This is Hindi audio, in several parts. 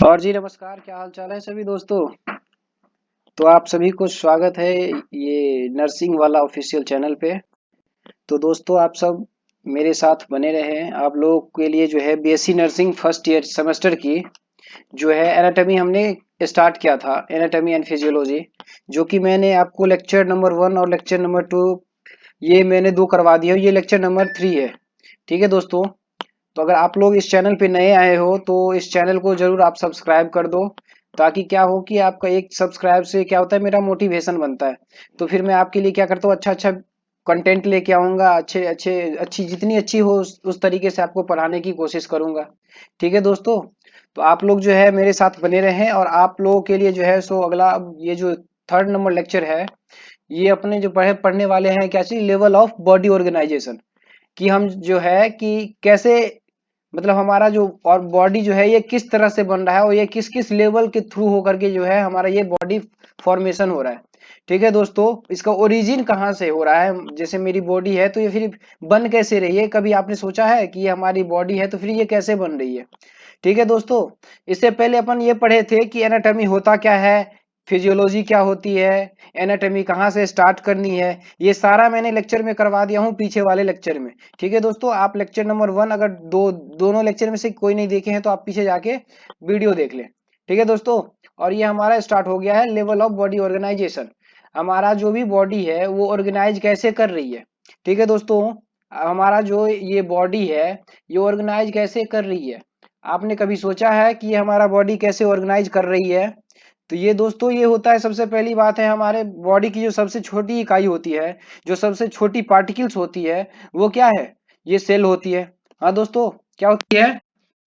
और जी नमस्कार, क्या हाल चाल है सभी दोस्तों। तो आप सभी को स्वागत है ये नर्सिंग वाला ऑफिशियल चैनल पे। तो दोस्तों आप सब मेरे साथ बने रहें। आप लोगों के लिए जो है BSc nursing first year semester की जो है एनाटॉमी हमने स्टार्ट किया था, एनाटॉमी एंड फिजियोलॉजी, जो कि मैंने आपको लेक्चर नंबर 1 और लेक्चर नंबर 2 ये मैंने 2 करवा दिया। ये लेक्चर नंबर 3 है। ठीक है दोस्तों। तो अगर आप लोग इस चैनल पे नए आए हो तो इस चैनल को जरूर आप सब्सक्राइब कर दो, ताकि क्या हो कि आपका एक सब्सक्राइब से क्या होता है, मेरा मोटिवेशन बनता है। तो फिर मैं आपके लिए क्या करता हूँ, अच्छा अच्छा कंटेंट लेके आऊंगा, अच्छे अच्छे अच्छी जितनी अच्छी हो उस तरीके से आपको पढ़ाने की कोशिश करूंगा। ठीक है दोस्तों। तो आप लोग जो है मेरे साथ बने रहें, और आप लोगों के लिए जो है सो अगला ये जो थर्ड नंबर लेक्चर है, ये अपने जो पढ़ने वाले हैं क्या चीज, लेवल ऑफ बॉडी ऑर्गेनाइजेशन। कि हम जो है कि कैसे, मतलब हमारा जो और बॉडी जो है ये किस तरह से बन रहा है, और ये किस किस लेवल के थ्रू होकर के जो है हमारा ये बॉडी फॉर्मेशन हो रहा है। ठीक है दोस्तों। इसका ओरिजिन कहाँ से हो रहा है, जैसे मेरी बॉडी है तो ये फिर बन कैसे रही है, कभी आपने सोचा है कि ये हमारी बॉडी है तो फिर ये कैसे बन रही है। ठीक है दोस्तों। इससे पहले अपन ये पढ़े थे कि एनाटॉमी होता क्या है, फिजियोलॉजी क्या होती है, एनाटॉमी कहाँ से स्टार्ट करनी है, ये सारा मैंने लेक्चर में करवा दिया हूँ पीछे वाले लेक्चर में। ठीक है दोस्तों। आप लेक्चर नंबर 1 अगर दोनों लेक्चर में से कोई नहीं देखे हैं तो आप पीछे जाके वीडियो देख लें। ठीक है दोस्तों। और ये हमारा स्टार्ट हो गया है लेवल ऑफ बॉडी ऑर्गेनाइजेशन। हमारा जो भी बॉडी है वो ऑर्गेनाइज कैसे कर रही है। ठीक है दोस्तों। हमारा जो ये बॉडी है ये ऑर्गेनाइज कैसे कर रही है। आपने कभी सोचा है कि ये हमारा बॉडी कैसे ऑर्गेनाइज कर रही है। तो ये दोस्तों ये होता है, सबसे पहली बात है, हमारे बॉडी की जो सबसे छोटी इकाई होती है, जो सबसे छोटी पार्टिकल्स होती है, वो क्या है, ये सेल होती है। हाँ दोस्तों, क्या होती है,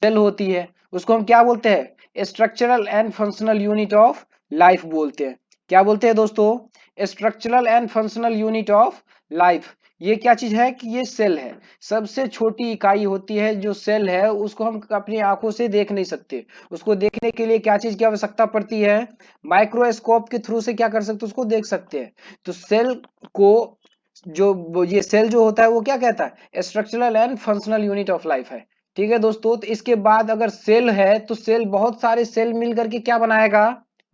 सेल होती है। उसको हम क्या बोलते हैं, structural and functional unit of life बोलते हैं। क्या बोलते हैं दोस्तों, structural and functional unit of life. ये क्या चीज है कि ये सेल है। सबसे छोटी इकाई होती है जो सेल है, उसको हम अपनी आंखों से देख नहीं सकते। उसको देखने के लिए क्या चीज की आवश्यकता पड़ती है, माइक्रोस्कोप के थ्रू से क्या कर सकते, उसको देख सकते हैं। तो सेल को ये सेल जो होता है वो क्या कहता है, structural and functional unit of life है। ठीक है दोस्तों। तो इसके बाद अगर सेल है तो सेल बहुत सारे सेल मिल करके क्या बनाएगा।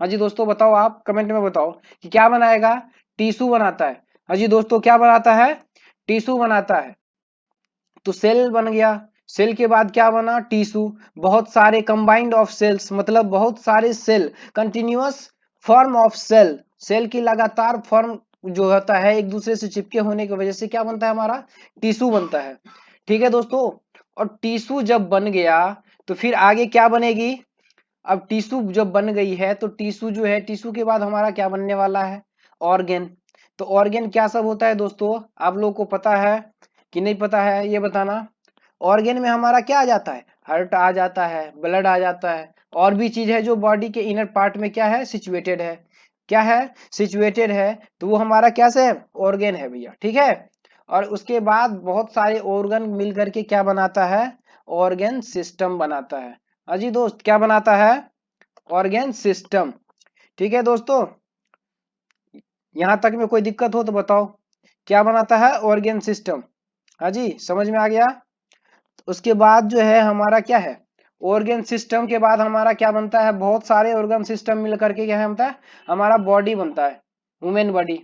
हाँ जी दोस्तों बताओ, आप कमेंट में बताओ कि क्या बनाएगा, टिश्यू बनाता है। हाँ जी दोस्तों, क्या बनाता है, टिश्यू बनाता है। तो सेल बन गया। सेल के बाद क्या बना, टिश्यू। बहुत सारे कंबाइंड ऑफ सेल्स, मतलब बहुत सारे cell, continuous form of cell. Cell की लगातार फॉर्म जो होता है एक दूसरे से चिपके होने की वजह से क्या बनता है, हमारा टिश्यू बनता है। ठीक है दोस्तों। और टिश्यू जब बन गया तो फिर आगे क्या बनेगी। अब टिश्यू जब बन गई है तो टिश्यू जो है, टिश्यू के बाद हमारा क्या बनने वाला है, ऑर्गेन। तो ऑर्गेन क्या सब होता है दोस्तों, आप लोगों को पता है कि नहीं पता है, ये बताना। ऑर्गेन में हमारा क्या आ जाता है, हार्ट आ जाता है, ब्लड आ जाता है, और भी चीज है जो बॉडी के इनर पार्ट में क्या है, सिचुएटेड है। क्या है, सिचुएटेड है। तो वो हमारा कैसे है, ऑर्गेन है भैया। ठीक है। और उसके बाद बहुत सारे ऑर्गन मिल करके क्या बनाता है, ऑर्गेन सिस्टम बनाता है। अजी दोस्त, क्या बनाता है, ऑर्गेन सिस्टम। ठीक है दोस्तों। यहां तक में कोई दिक्कत हो तो बताओ, क्या बनाता है, ऑर्गेन सिस्टम। हाँ जी, समझ में आ गया। उसके बाद जो है हमारा क्या है, ऑर्गन सिस्टम के बाद हमारा क्या बनता है, बहुत सारे ऑर्गन सिस्टम मिल करके क्या बनता है, हमारा बॉडी बनता है, ह्यूमन बॉडी।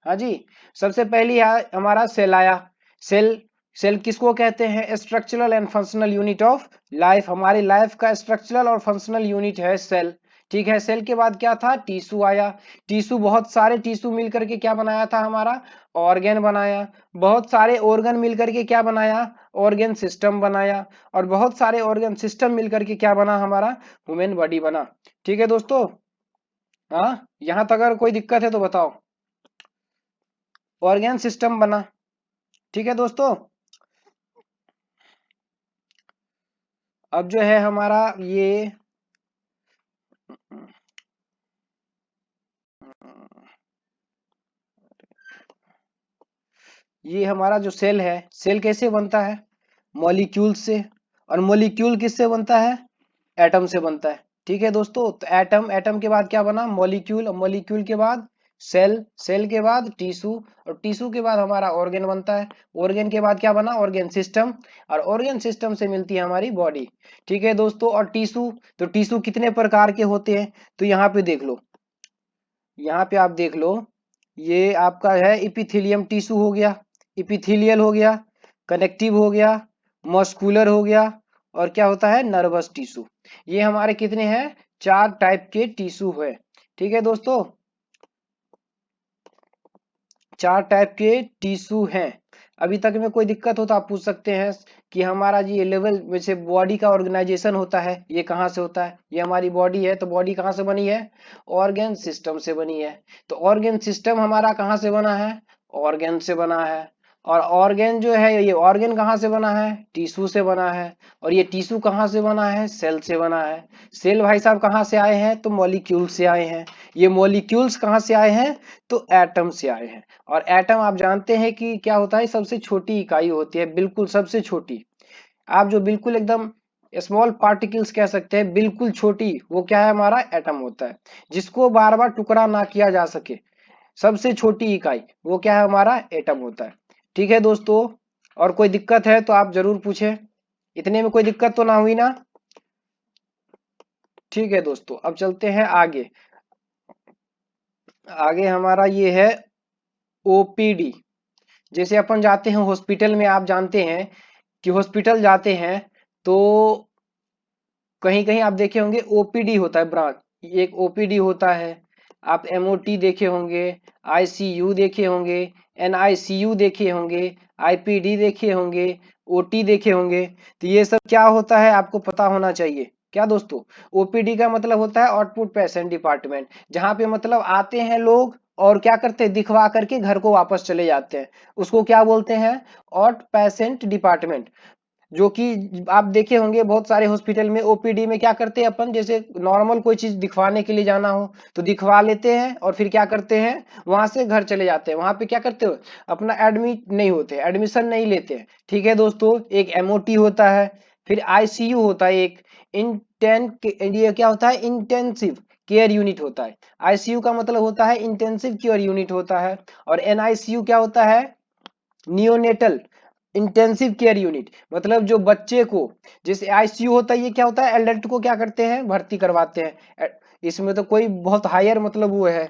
हाँ जी। सबसे पहली है हमारा सेल आया। सेल, सेल किसको कहते हैं, structural and functional unit of life. हमारी लाइफ का स्ट्रक्चरल और फंक्शनल यूनिट है सेल। ठीक है। सेल के बाद क्या था, टिश्यू आया। टिश्यू, बहुत सारे टिश्यू मिल करके क्या बनाया था, हमारा ऑर्गन बनाया। बहुत सारे ऑर्गन मिल करके क्या बनाया, ऑर्गन सिस्टम बनाया। और बहुत सारे ऑर्गन सिस्टम मिलकर के क्या बना, हमारा ह्यूमन बॉडी बना। ठीक है दोस्तों। हाँ, यहां तक अगर कोई दिक्कत है तो बताओ, ऑर्गन सिस्टम बना। ठीक है दोस्तों। अब जो है हमारा ये हमारा जो सेल है, सेल कैसे बनता है, मॉलिक्यूल से। और मॉलिक्यूल किससे बनता है, एटम से बनता है। ठीक है दोस्तों। तो एटम, एटम के बाद क्या बना, मॉलिक्यूल, मॉलिक्यूल के बाद सेल, सेल के बाद टिश्यू, और टिश्यू के बाद हमारा ऑर्गन बनता है, ऑर्गन के बाद क्या बना, ऑर्गन सिस्टम, और ऑर्गन सिस्टम से मिलती है हमारी बॉडी। ठीक है दोस्तों, और टिश्यू, तो टिश्यू कितने प्रकार के होते हैं, तो यहाँ पे देख लो, यहाँ पे आप देख लो, ये आपका है इपिथेलियम टिश्यू हो गया, इपिथेलियल हो गया, कनेक्टिव हो गया, मस्कुलर हो गया, और क्या होता है, नर्वस टिश्यू। ये हमारे कितने हैं, 4 टाइप के टिश्यू है। ठीक है दोस्तों, 4 टाइप के टिश्यू हैं। अभी तक में कोई दिक्कत हो तो आप पूछ सकते हैं कि हमारा जी ये लेवल वैसे बॉडी का ऑर्गेनाइजेशन होता है, ये कहाँ से होता है, ये हमारी बॉडी है, तो बॉडी कहाँ से बनी है, ऑर्गन सिस्टम से बनी है। तो ऑर्गन सिस्टम हमारा कहाँ से बना है, ऑर्गन से बना है। और ऑर्गन जो है, ये ऑर्गन कहाँ से बना है, टिश्यू से बना है। और ये टिश्यू कहाँ से बना है, सेल से बना है। सेल भाई साहब कहाँ से आए हैं, तो मॉलिक्यूल से आए हैं। ये मॉलिक्यूल्स कहाँ से आए हैं, तो एटम से आए हैं। और एटम आप जानते हैं कि क्या होता है, सबसे छोटी इकाई होती है, बिल्कुल सबसे छोटी। आप जो बिल्कुल एकदम स्मॉल पार्टिकल्स कह सकते हैं, बिल्कुल छोटी, वो क्या है, हमारा एटम होता है, जिसको बार बार टुकड़ा ना किया जा सके। सबसे छोटी इकाई वो क्या है, हमारा एटम होता है। ठीक है दोस्तों, और कोई दिक्कत है तो आप जरूर पूछें, इतने में कोई दिक्कत तो ना हुई ना। ठीक है दोस्तों, अब चलते हैं आगे। आगे हमारा ये है ओपीडी। जैसे अपन जाते हैं हॉस्पिटल में, आप जानते हैं कि हॉस्पिटल जाते हैं तो कहीं कहीं आप देखे होंगे ओपीडी होता है, ब्रांच एक ओपीडी होता है। आप एमओटी देखे होंगे, आईसीयू देखे होंगे, एनआईसीयू देखे होंगे, आईपीडी देखे होंगे, ओटी देखे होंगे। तो ये सब क्या होता है आपको पता होना चाहिए। क्या दोस्तों, ओपीडी का मतलब होता है आउटपुट पेशेंट डिपार्टमेंट, जहां पे मतलब आते हैं लोग और क्या करते हैं, दिखवा करके घर को वापस चले जाते हैं, उसको क्या बोलते हैं, आउट पेशेंट डिपार्टमेंट। जो कि आप देखे होंगे बहुत सारे हॉस्पिटल में ओपीडी में क्या करते हैं, अपन जैसे नॉर्मल कोई चीज दिखवाने के लिए जाना हो तो दिखवा लेते हैं और फिर क्या करते हैं, वहां से घर चले जाते हैं। वहां पे क्या करते हो, अपना एडमिट नहीं होते, एडमिशन नहीं लेते हैं। ठीक है दोस्तों, एक एमओटी होता है, फिर आईसीयू होता है, एक इंटेन ये क्या होता है, इंटेंसिव केयर यूनिट होता है। आईसीयू का मतलब होता है इंटेंसिव केयर यूनिट होता है। और एनआईसीयू क्या होता है, नियोनेटल इंटेंसिव केयर यूनिट, मतलब जो बच्चे को, जैसे आईसीयू होता है, ये क्या होता है, एडल्ट को क्या करते हैं, भर्ती करवाते हैं। इसमें तो कोई बहुत हायर मतलब वो है,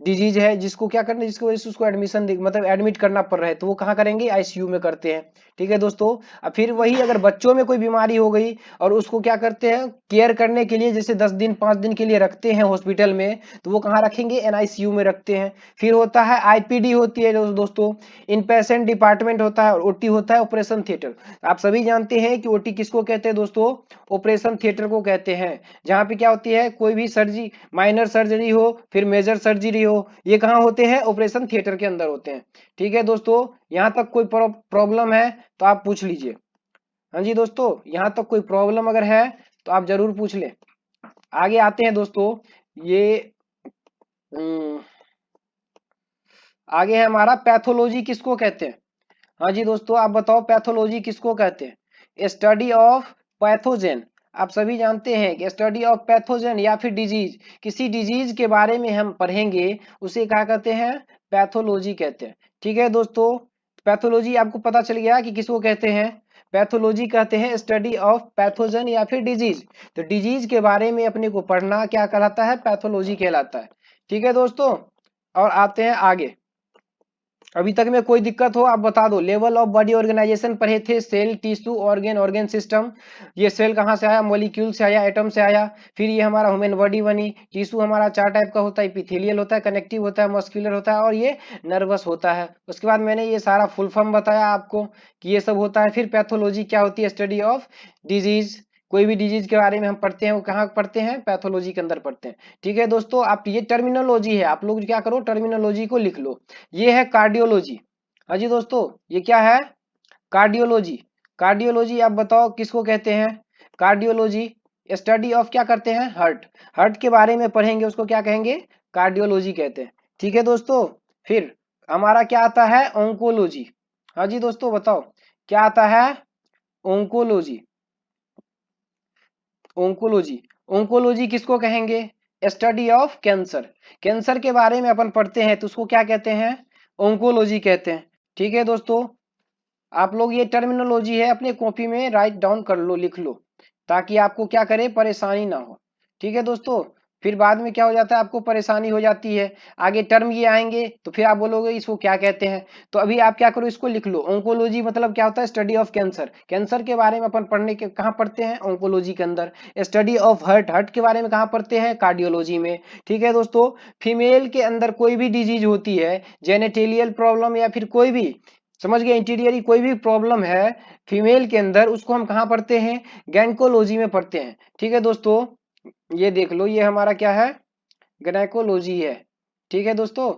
डिजीज है, जिसको क्या करना है, जिसकी वजह से उसको एडमिशन मतलब एडमिट करना पड़ रहा है, तो वो कहाँ करेंगे, आईसीयू में करते हैं। ठीक है दोस्तों, अब फिर वही अगर बच्चों में कोई बीमारी हो गई और उसको क्या करते हैं, केयर करने के लिए जैसे 10 दिन 5 दिन के लिए रखते हैं हॉस्पिटल में, तो वो कहाँ रखेंगे, एनआईसीयू में रखते हैं। फिर होता है आईपीडी होती है दोस्तों, इन पेशेंट डिपार्टमेंट होता है, और ओटी होता है ऑपरेशन थिएटर। आप सभी जानते हैं कि ओटी किसको कहते हैं दोस्तों, ऑपरेशन थिएटर को कहते हैं। जहाँ पे क्या होती है, कोई भी सर्जरी, माइनर सर्जरी हो फिर मेजर सर्जरी हो, ये कहाँ होते हैं, ऑपरेशन थिएटर के अंदर होते हैं। ठीक है दोस्तों, यहाँ तक कोई प्रॉब्लम है तो आप पूछ लीजिए। हाँ जी दोस्तों, यहाँ तक कोई प्रॉब्लम अगर है तो आप जरूर पूछ लें। आगे आते हैं दोस्तों, ये आगे है हमारा पैथोलॉजी किसको कहते हैं। हाँ जी दोस्तों, आप बताओ पैथोलॉजी किसको कहते हैं, स्टडी ऑफ पैथोजेन। आप सभी जानते हैं कि स्टडी ऑफ पैथोजेन या फिर डिजीज, किसी डिजीज के बारे में हम पढ़ेंगे उसे क्या कहते हैं, पैथोलॉजी कहते हैं। ठीक है दोस्तों, पैथोलॉजी आपको पता चल गया कि किसको कहते हैं, पैथोलॉजी कहते हैं स्टडी ऑफ पैथोजन या फिर डिजीज। तो डिजीज के बारे में अपने को पढ़ना क्या कहलाता है, पैथोलॉजी कहलाता है। ठीक है दोस्तों, और आते हैं आगे। अभी तक में कोई दिक्कत हो आप बता दो। लेवल ऑफ बॉडी ऑर्गेनाइजेशन पढ़े थे, cell, tissue, organ, organ system. ये सेल कहाँ से आया, मॉलिक्यूल से आया, एटम से आया। फिर ये हमारा ह्यूमन बॉडी बनी। टिश्यू हमारा 4 टाइप का होता है, इपिथेलियल होता है, कनेक्टिव होता है, मस्कुलर होता है, और ये नर्वस होता है। उसके बाद मैंने ये सारा फुल फॉर्म बताया आपको कि ये सब होता है। फिर पैथोलॉजी क्या होती है, स्टडी ऑफ डिजीज। कोई भी डिजीज के बारे में हम पढ़ते हैं वो कहाँ पढ़ते हैं, पैथोलॉजी के अंदर पढ़ते हैं। ठीक है दोस्तों, आप ये टर्मिनोलॉजी है, आप लोग क्या करो, टर्मिनोलॉजी को लिख लो। ये है कार्डियोलॉजी। हाँ जी दोस्तों, ये क्या है, कार्डियोलॉजी। कार्डियोलॉजी आप बताओ किसको कहते हैं, कार्डियोलॉजी स्टडी ऑफ क्या करते हैं, हार्ट। हार्ट के बारे में पढ़ेंगे उसको क्या कहेंगे, कार्डियोलॉजी कहते हैं। ठीक है दोस्तों, फिर हमारा क्या आता है, ओंकोलॉजी। हाँ जी दोस्तों बताओ क्या आता है, ओंकोलॉजी। ओंकोलॉजी, ओंकोलॉजी किसको कहेंगे, स्टडी ऑफ कैंसर। कैंसर के बारे में अपन पढ़ते हैं तो उसको क्या कहते हैं, ऑन्कोलॉजी कहते हैं। ठीक है दोस्तों, आप लोग ये टर्मिनोलॉजी है अपने कॉपी में राइट डाउन कर लो, लिख लो, ताकि आपको क्या करे परेशानी ना हो। ठीक है दोस्तों, फिर बाद में क्या हो जाता है, आपको परेशानी हो जाती है, आगे टर्म ये आएंगे तो फिर आप बोलोगे इसको क्या कहते हैं। तो अभी आप क्या करो, इसको लिख लो। ऑन्कोलॉजी मतलब क्या होता है, स्टडी ऑफ कैंसर। कैंसर के बारे में अपन पढ़ने के कहाँ पढ़ते हैं, ऑन्कोलॉजी के अंदर। स्टडी ऑफ हार्ट, हार्ट के बारे में कहाँ पढ़ते हैं, कार्डियोलॉजी में। ठीक है दोस्तों, फीमेल के अंदर कोई भी डिजीज होती है, जेनेटेलियल प्रॉब्लम या फिर कोई भी, समझ गए, इंटीरियरी कोई भी प्रॉब्लम है फीमेल के अंदर, उसको हम कहाँ पढ़ते हैं, गैनकोलॉजी में पढ़ते हैं। ठीक है दोस्तों, ये देख लो, ये हमारा क्या है, गैनकोलॉजी है। ठीक है दोस्तों,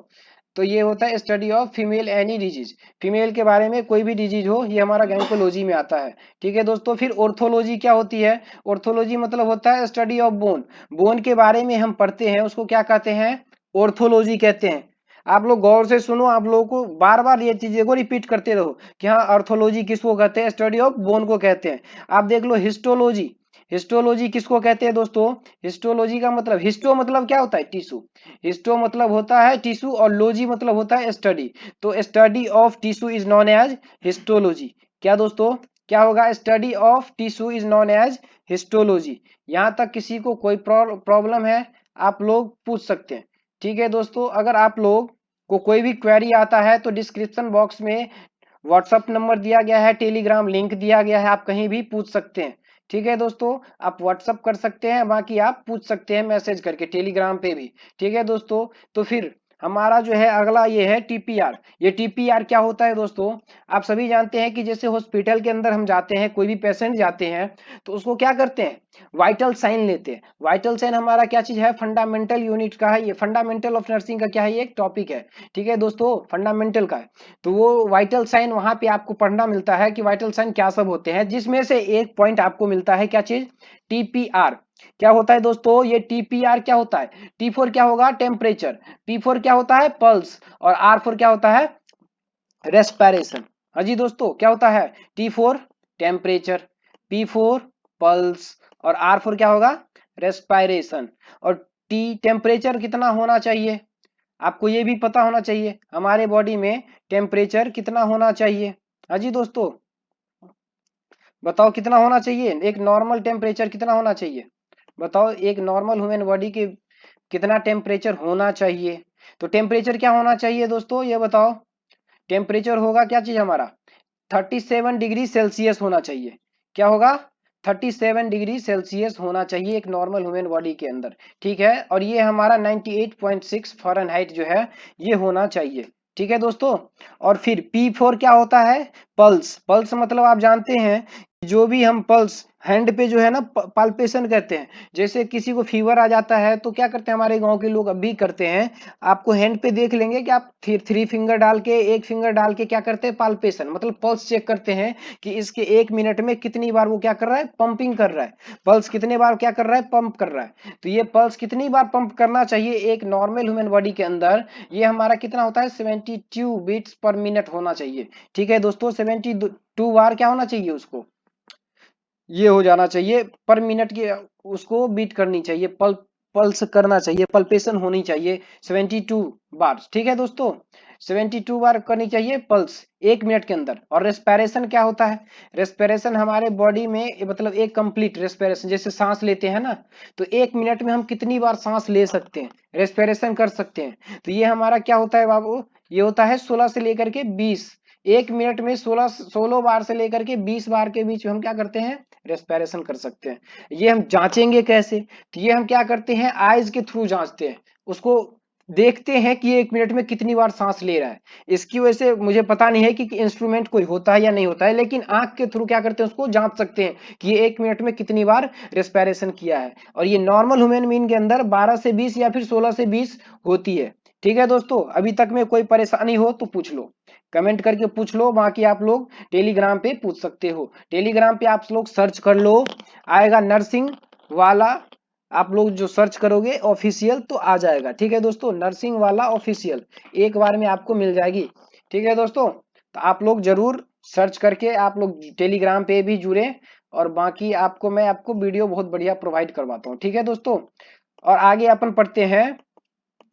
तो ये होता है study of female any disease, female के बारे में कोई भी डिजीज हो, ये हमारा गैनकोलॉजी में आता है। ठीक है दोस्तों, फिर ऑर्थोलॉजी क्या होती है, ऑर्थोलॉजी मतलब होता है स्टडी ऑफ बोन, बोन के बारे में हम पढ़ते हैं, उसको क्या कहते हैं, ऑर्थोलॉजी कहते हैं। आप लोग गौर से सुनो, आप लोगों को बार बार ये चीजें को रिपीट करते रहो कि हाँ ऑर्थोलॉजी किसको कहते हैं, स्टडी ऑफ बोन को कहते हैं। आप देख लो हिस्टोलॉजी, हिस्टोलॉजी किसको कहते हैं दोस्तों, हिस्टोलॉजी का मतलब, हिस्टो मतलब क्या होता है, टिश्यू, हिस्टो मतलब होता है टिश्यू, और लॉजी मतलब होता है स्टडी। तो study of tissue is known as histology. क्या दोस्तों, क्या होगा, study of tissue is known as histology. यहां तक किसी को कोई प्रॉब्लम है आप लोग पूछ सकते हैं। ठीक है दोस्तों, अगर आप लोग को कोई भी क्वेरी आता है तो डिस्क्रिप्शन बॉक्स में व्हाट्सअप नंबर दिया गया है, टेलीग्राम लिंक दिया गया है, आप कहीं भी पूछ सकते हैं। ठीक है दोस्तों, आप व्हाट्सअप कर सकते हैं, बाकी आप पूछ सकते हैं मैसेज करके टेलीग्राम पे भी। ठीक है दोस्तों, तो फिर हमारा जो है अगला ये है टीपीआर। ये टीपीआर क्या होता है दोस्तों, आप सभी जानते हैं कि जैसे हॉस्पिटल के अंदर हम जाते हैं, कोई भी पेशेंट जाते हैं तो उसको क्या करते हैं, वाइटल साइन लेते हैं। वाइटल साइन हमारा क्या चीज है, फंडामेंटल यूनिट का है, ये फंडामेंटल ऑफ नर्सिंग का क्या है, ये एक टॉपिक है। ठीक है दोस्तों, फंडामेंटल का है। तो वो वाइटल साइन वहां पे आपको पढ़ना मिलता है कि वाइटल साइन क्या सब होते हैं, जिसमें से एक पॉइंट आपको मिलता है, क्या चीज, टीपीआर। क्या होता है दोस्तों, ये टीपीआर क्या होता है, टी फोर क्या होगा, टेम्परेचर, पी फोर क्या होता है, पल्स, और आर फोर क्या होता है, रेस्पिरेशन। हाँ जी दोस्तों, क्या होता है, T four temperature, P four pulse, और आर फोर क्या होगा, रेस्पिरेशन। और टी टेम्परेचर कितना होना चाहिए, आपको ये भी पता होना चाहिए हमारे बॉडी में टेम्परेचर कितना होना चाहिए। हाँ जी दोस्तों, बताओ कितना होना चाहिए, एक नॉर्मल टेम्परेचर कितना होना चाहिए, बताओ एक नॉर्मल ह्यूमन बॉडी के कितना टेम्परेचर होना चाहिए। तो टेम्परेचर क्या होना चाहिए दोस्तों, ये बताओ, टेम्परेचर होगा क्या चीज हमारा, 37 डिग्री सेल्सियस होना चाहिए। क्या होगा, 37 डिग्री सेल्सियस होना चाहिए एक नॉर्मल ह्यूमन बॉडी के अंदर। ठीक है, और ये हमारा 98.6 फ़ारेनहाइट जो है ये होना चाहिए। ठीक है दोस्तों, और फिर P4 क्या होता है, पल्स। पल्स मतलब आप जानते हैं, जो भी हम पल्स हैंड पे जो है ना, पाल्पेशन कहते हैं। जैसे किसी को फीवर आ जाता है तो क्या करते हैं हमारे गांव के लोग, अभी करते हैं, आपको हैंड पे देख लेंगे कि आप थ्री फिंगर डाल के, एक फिंगर डाल के क्या करते हैं, पाल्पेशन मतलब पल्स चेक करते हैं कि इसके एक मिनट में कितनी बार वो क्या कर रहा है, पंपिंग कर रहा है, पल्स कितने बार क्या कर रहा है, पंप कर रहा है। तो ये पल्स कितनी बार पंप करना चाहिए एक नॉर्मल ह्यूमन बॉडी के अंदर, ये हमारा कितना होता है, 72 बीट्स पर मिनट होना चाहिए। ठीक है दोस्तों, 72 बार क्या होना चाहिए उसको, ये हो जाना चाहिए पर मिनट की, उसको बीट करनी चाहिए, पल्स करना चाहिए, पल्पेशन होनी चाहिए 72 बार। ठीक है दोस्तों, 72 बार करनी चाहिए पल्स एक मिनट के अंदर। और रेस्पिरेशन क्या होता है, रेस्पिरेशन हमारे बॉडी में मतलब एक कंप्लीट रेस्पिरेशन, जैसे सांस लेते हैं ना, तो एक मिनट में हम कितनी बार सांस ले सकते हैं, रेस्पिरेशन कर सकते हैं। तो ये हमारा क्या होता है बाबू, ये होता है 16 से लेकर के 20, एक मिनट में 16 बार से लेकर के 20 बार के बीच में हम क्या करते हैं, रेस्पिरेशन कर सकते हैं। ये हम जांचेंगे कैसे, तो ये हम क्या करते हैं, आईज के थ्रू जांचते हैं, उसको देखते हैं कि एक मिनट में कितनी बार सांस ले रहा है। इसकी वजह से मुझे पता नहीं है कि इंस्ट्रूमेंट कोई होता है या नहीं होता है, लेकिन आंख के थ्रू क्या करते हैं, उसको जांच सकते हैं कि ये एक मिनट में कितनी बार रेस्पिरेशन किया है। और ये नॉर्मल ह्यूमन बीइंग के अंदर 12 से 20 या फिर 16 से 20 होती है। ठीक है दोस्तों, अभी तक में कोई परेशानी हो तो पूछ लो, कमेंट करके पूछ लो, बाकी आप लोग टेलीग्राम पे पूछ सकते हो। टेलीग्राम पे आप लोग सर्च कर लो, आएगा नर्सिंग वाला, आप लोग जो सर्च करोगे ऑफिशियल तो आ जाएगा। ठीक है दोस्तों, नर्सिंग वाला ऑफिशियल एक बार में आपको मिल जाएगी। ठीक है दोस्तों, तो आप लोग जरूर सर्च करके आप लोग टेलीग्राम पे भी जुड़े, और बाकी आपको मैं आपको वीडियो बहुत बढ़िया प्रोवाइड करवाता हूँ। ठीक है दोस्तों, और आगे अपन पढ़ते हैं,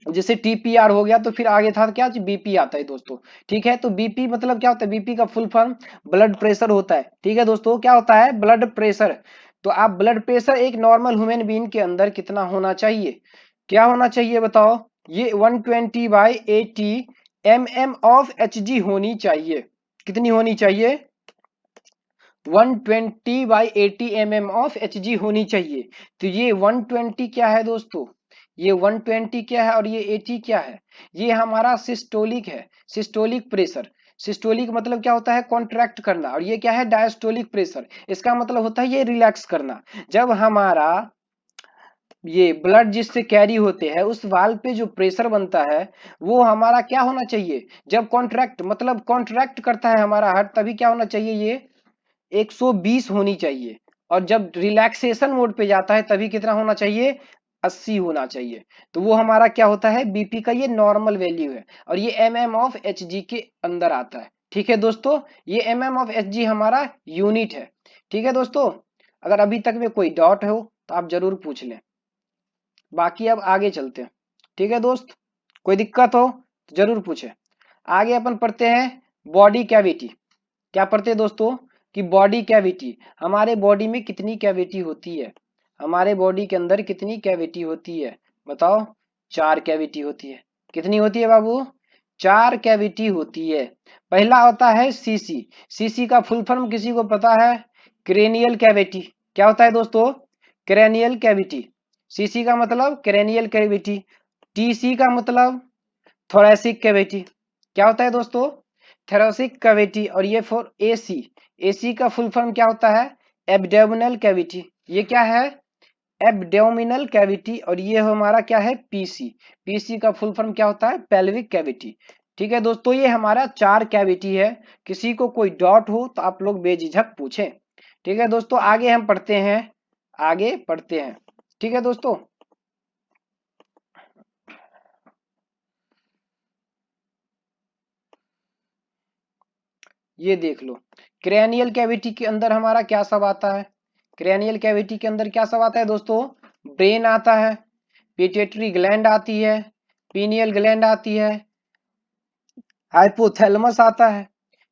जैसे टीपीआर हो गया तो फिर आगे था क्या, बीपी आता है दोस्तों। ठीक है, तो बीपी मतलब क्या होता है, बीपी का फुल फॉर्म ब्लड प्रेशर होता है। ठीक है दोस्तों, क्या होता है, ब्लड प्रेशर। तो आप ब्लड प्रेशर एक नॉर्मल ह्यूमन बीइंग के अंदर कितना होना चाहिए, क्या होना चाहिए बताओ, ये 120/80 mm ऑफ Hg होनी चाहिए। कितनी होनी चाहिए, 120/80 mm ऑफ Hg होनी चाहिए। तो ये 120 क्या है दोस्तों, ये 120 क्या है और ये 80 क्या है, ये हमारा सिस्टोलिक है, सिस्टोलिक प्रेशर। सिस्टोलिक मतलब क्या होता है, कॉन्ट्रैक्ट करना, और ये क्या है, डायस्टोलिक प्रेशर, इसका मतलब होता है ये रिलैक्स करना। जब हमारा ये ब्लड जिससे कैरी होते हैं उस वाल्व पे जो प्रेशर बनता है वो हमारा क्या होना चाहिए, जब कॉन्ट्रैक्ट मतलब कॉन्ट्रैक्ट करता है हमारा हार्ट, तभी क्या होना चाहिए, ये 120 होनी चाहिए। और जब रिलैक्सेशन मोड पे जाता है तभी कितना होना चाहिए, 80 होना चाहिए। तो वो हमारा क्या होता है, बीपी का ये नॉर्मल वैल्यू है, और ये एमएम ऑफ एचजी के अंदर आता है। ठीक है दोस्तों, ये एमएम ऑफ एचजी हमारा यूनिट है। ठीक है दोस्तों, अगर अभी तक में कोई डाउट हो तो आप जरूर पूछ लें, बाकी अब आगे चलते हैं। ठीक है दोस्त, कोई दिक्कत हो तो जरूर पूछे। आगे अपन पढ़ते हैं बॉडी कैविटी। क्या पढ़ते हैं दोस्तों, कि बॉडी कैविटी, हमारे बॉडी में कितनी कैविटी होती है, हमारे बॉडी के अंदर कितनी कैविटी होती है बताओ, 4 कैविटी होती है। कितनी होती है बाबू, 4 कैविटी होती है। पहला होता है सीसी, सीसी का फुल फॉर्म किसी को पता है, क्रेनियल कैविटी। क्या होता है दोस्तों, क्रेनियल कैविटी। सीसी का मतलब क्रेनियल कैविटी, टीसी का मतलब थोरैसिक कैविटी। क्या होता है दोस्तों, थोरैसिक कैविटी। और ये फॉर एसी, एसी का फुल फॉर्म क्या होता है, एब्डोमिनल कैविटी। ये क्या है, एब्डोमिनल कैविटी। और ये हमारा क्या है, पीसी, पीसी का फुल फॉर्म क्या होता है, पेल्विक कैविटी। ठीक है दोस्तों, ये हमारा 4 कैविटी है। किसी को कोई डाउट हो तो आप लोग बेझिझक पूछें। ठीक है दोस्तों, आगे हम पढ़ते हैं, आगे पढ़ते हैं। ठीक है दोस्तों, ये देख लो, क्रेनियल कैविटी के अंदर हमारा क्या सब आता है, क्रेनियल कैविटी के अंदर क्या सब आता है दोस्तों, ब्रेन आता है, पिट्यूटरी ग्लैंड आती है, पीनियल ग्लैंड आती है, हाइपोथैलेमस आता है।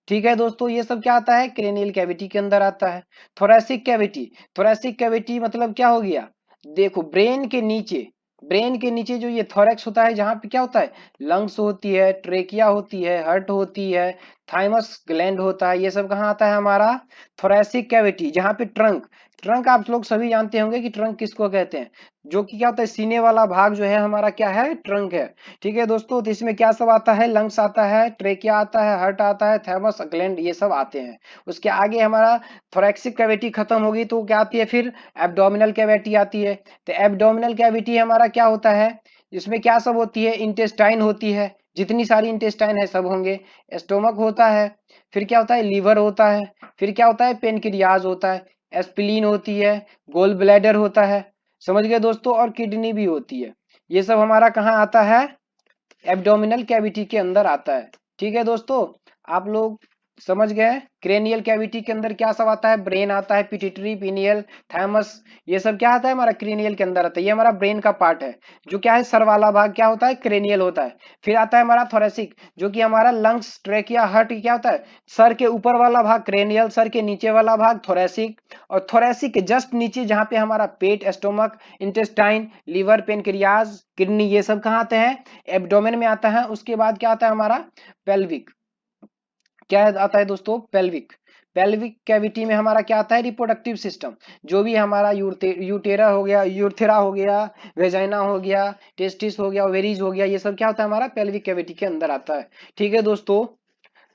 ठीक है दोस्तों, ये सब क्या आता है, क्रेनियल कैविटी के अंदर आता है। थोरैसिक कैविटी, थोरैसिक कैविटी मतलब क्या हो गया, देखो ब्रेन के नीचे, ब्रेन के नीचे जो ये थोरैक्स होता है, जहां पे क्या होता है, लंग्स होती है, ट्रेकिया होती है, हार्ट होती है, थाइमस ग्लैंड होता है, ये सब कहाँ आता है हमारा, थोरैसिक कैविटी। जहां पे ट्रंक, ट्रंक आप लोग सभी जानते होंगे कि ट्रंक किसको कहते हैं, जो कि क्या होता है, सीने वाला भाग जो है हमारा क्या है, ट्रंक है। ठीक है दोस्तों, तो इसमें क्या सब आता है, लंग्स आता है, ट्रेकिया आता है, हार्ट आता है, थैमस ग्लैंड, ये सब आते हैं। उसके आगे हमारा थोरैक्सिक कैविटी खत्म होगी तो क्या आती है, फिर एब्डोमिनल कैविटी आती है। तो एब्डोमिनल कैविटी हमारा क्या होता है, इसमें क्या सब होती है, इंटेस्टाइन होती है, जितनी सारी इंटेस्टाइन है सब होंगे, स्टोमक होता है, फिर क्या होता है, लीवर होता है, फिर क्या होता है, पेनक्रियाज होता है, एस्पिलीन होती है, गोल ब्लैडर होता है, समझ गए दोस्तों, और किडनी भी होती है। ये सब हमारा कहाँ आता है, एब्डोमिनल कैविटी के अंदर आता है। ठीक है दोस्तों, आप लोग समझ गए, क्रेनियल कैविटी के अंदर क्या सब आता है, ब्रेन आता है, पिट्यूटरी, पीनियल, थैमस, ये सब क्या आता है हमारा क्रेनियल के अंदर आता है। ये हमारा ब्रेन का पार्ट है, जो क्या है, सर वाला भाग क्या होता है, क्रेनियल होता है। फिर आता है हमारा थोरैसिक, जो कि हमारा लंग्स, ट्रेकिया, हार्ट क्या होता है, सर के ऊपर वाला भाग क्रेनियल, सर के नीचे वाला भाग थोरैसिक, और थोरैसिक के जस्ट नीचे जहां पे हमारा पेट, stomach, intestine, liver, pancreas, kidney, ये सब कहाँ आते हैं, एब्डोमेन में आता है। उसके बाद क्या आता है हमारा, पेल्विक, क्या आता है दोस्तों, पेल्विक, पेल्विक कैविटी में हमारा क्या आता है, रिप्रोडक्टिव सिस्टम, जो भी हमारा यूटेरा हो गया, यूर्थेरा हो गया, वेजाइना हो गया, टेस्टिस हो गया, ओवेरीज हो गया, ये सब क्या होता है हमारा पेल्विक कैविटी के अंदर आता है। ठीक है दोस्तों,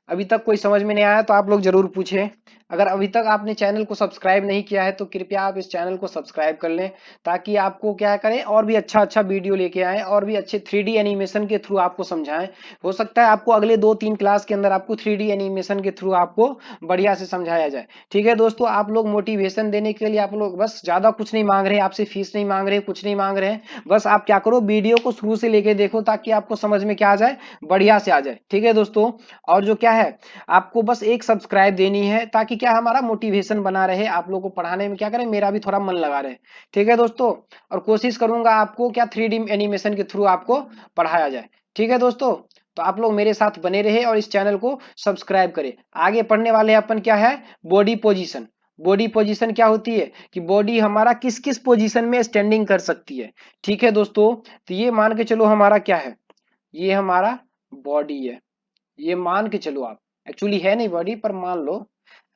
अभी तक कोई समझ में नहीं आया तो आप लोग जरूर पूछें। अगर अभी तक आपने चैनल को सब्सक्राइब नहीं किया है तो कृपया आप इस चैनल को सब्सक्राइब कर लें, ताकि आपको क्या करें, और भी अच्छा अच्छा वीडियो लेके आए, और भी अच्छे 3D एनिमेशन के थ्रू आपको समझाएं। हो सकता है आपको अगले 2-3 क्लास के अंदर आपको 3D एनिमेशन के थ्रू आपको बढ़िया से समझाया जाए। ठीक है दोस्तों, आप लोग मोटिवेशन देने के लिए आप लोग बस ज्यादा कुछ नहीं मांग रहे, आपसे फीस नहीं मांग रहे, कुछ नहीं मांग रहे हैं, बस आप क्या करो, वीडियो को शुरू से लेके देखो ताकि आपको समझ में क्या आ जाए, बढ़िया से आ जाए। ठीक है दोस्तों, और जो क्या है, आपको बस एक सब्सक्राइब देनी है, ताकि क्या हमारा मोटिवेशन बना रहे, आप लोगों को पढ़ाने में क्या करें, मेरा भी थोड़ा मन लगा रहे। ठीक है दोस्तों, और कोशिश करूंगा आपको क्या 3D एनिमेशन के थ्रू आपको पढ़ाया जाए। ठीक है दोस्तों, तो आप लोग मेरे साथ बने रहे और इस चैनल को सब्सक्राइब करें। आगे पढ़ने वाले अपन क्या है, बॉडी पोजीशन। बॉडी पोजीशन क्या होती है कि बॉडी हमारा किस किस पोजीशन में स्टैंडिंग कर सकती है। ठीक है दोस्तों, तो ये मान के चलो हमारा क्या है, ये हमारा बॉडी है, ये मान के चलो आप, एक्चुअली है नहीं बॉडी पर मान लो।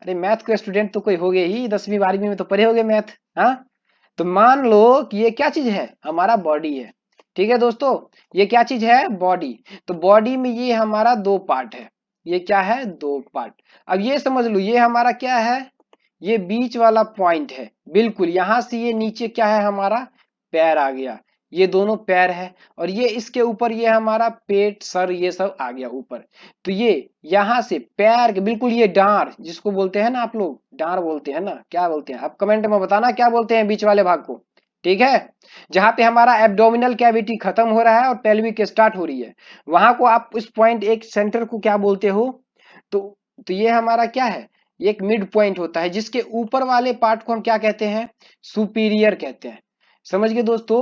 अरे मैथ के स्टूडेंट तो कोई हो गए ही, 10वीं 12वीं में तो पढ़े होगे मैथ। हाँ, तो मान लो कि ये क्या चीज है, हमारा बॉडी है। ठीक है दोस्तों, ये क्या चीज है, बॉडी। तो बॉडी में ये हमारा दो पार्ट है, ये क्या है, दो पार्ट। अब ये समझ लो ये हमारा क्या है, ये बीच वाला पॉइंट है, बिल्कुल यहां से ये नीचे क्या है हमारा, पैर आ गया, ये दोनों पैर है। और ये इसके ऊपर ये हमारा पेट सर ये सब आ गया ऊपर। तो ये यहां से पैर के बिल्कुल ये डांर जिसको बोलते हैं ना, आप लोग डांर बोलते हैं ना, क्या बोलते हैं आप कमेंट में बताना क्या बोलते हैं बीच वाले भाग को। ठीक है, जहां पे हमारा एब्डोमिनल कैविटी खत्म हो रहा है और पेल्विक स्टार्ट हो रही है, वहां को आप इस पॉइंट एक सेंटर को क्या बोलते हो। तो तो ये हमारा क्या है, एक मिड पॉइंट होता है, जिसके ऊपर वाले पार्ट को हम क्या कहते हैं, सुपीरियर कहते हैं। समझ गए दोस्तों,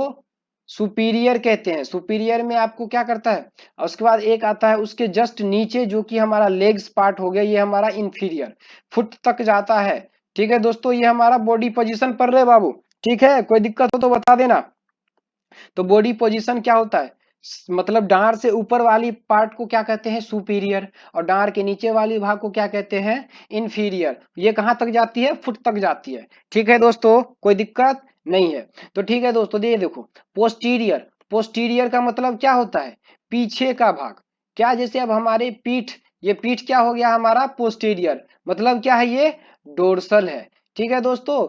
सुपीरियर कहते हैं। सुपीरियर में आपको क्या करता है, और उसके बाद एक आता है उसके जस्ट नीचे जो कि हमारा लेग्स पार्ट हो गया, ये हमारा इंफीरियर, फुट तक जाता है। ठीक है दोस्तों, ये हमारा बॉडी पोजीशन पर रहे बाबू। ठीक है, कोई दिक्कत हो तो बता देना। तो बॉडी पोजीशन क्या होता है, मतलब डांर से ऊपर वाली पार्ट को क्या कहते हैं, सुपीरियर, और डांर के नीचे वाली भाग को क्या कहते हैं, इंफीरियर। ये कहां तक जाती है, फुट तक जाती है। ठीक है दोस्तों, कोई दिक्कत नहीं है। तो ठीक है दोस्तों, ये देखो पोस्टीरियर। पोस्टीरियर का मतलब क्या होता है, पीछे का भाग। क्या, जैसे अब हमारे पीठ, ये पीठ क्या हो गया हमारा, पोस्टीरियर, मतलब क्या है, ये डोर्सल है। ठीक है दोस्तों,